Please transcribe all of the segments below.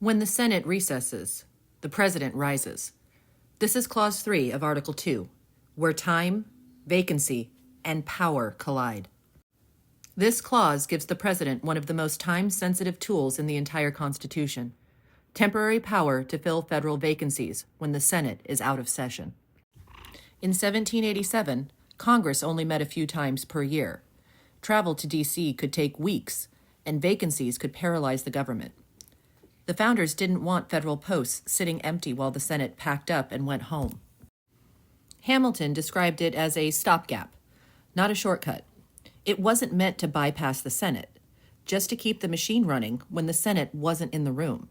When the Senate recesses, the President rises. This is Clause 3 of Article 2, where time, vacancy, and power collide. This clause gives the President one of the most time-sensitive tools in the entire Constitution: temporary power to fill federal vacancies when the Senate is out of session. In 1787, Congress only met a few times per year. Travel to D.C. could take weeks, and vacancies could paralyze the government. The founders didn't want federal posts sitting empty while the Senate packed up and went home. Hamilton described it as a stopgap, not a shortcut. It wasn't meant to bypass the Senate, just to keep the machine running when the Senate wasn't in the room.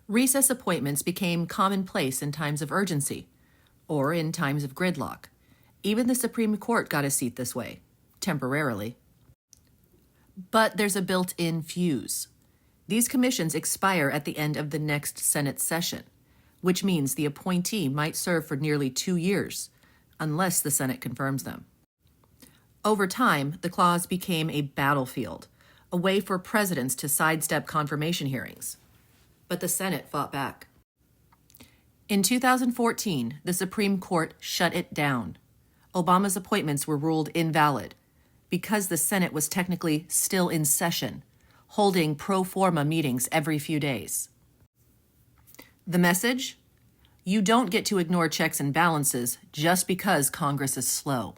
Recess appointments became commonplace in times of urgency, or in times of gridlock. Even the Supreme Court got a seat this way, temporarily. But there's a built-in fuse. These commissions expire at the end of the next Senate session, which means the appointee might serve for nearly 2 years, unless the Senate confirms them. Over time, the clause became a battlefield, a way for presidents to sidestep confirmation hearings. But the Senate fought back. In 2014, the Supreme Court shut it down. Obama's appointments were ruled invalid because the Senate was technically still in session, holding pro forma meetings every few days. The message? You don't get to ignore checks and balances just because Congress is slow.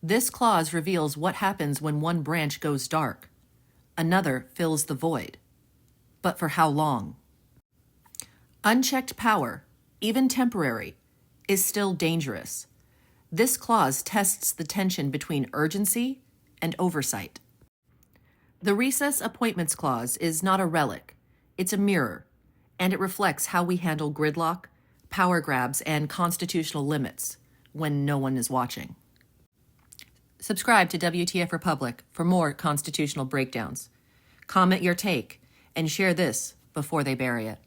This clause reveals what happens when one branch goes dark. Another fills the void. But for how long? Unchecked power, even temporary, is still dangerous. This clause tests the tension between urgency and oversight. The Recess Appointments Clause is not a relic. It's a mirror, and it reflects how we handle gridlock, power grabs, and constitutional limits when no one is watching. Subscribe to WTF Republic for more constitutional breakdowns. Comment your take and share this before they bury it.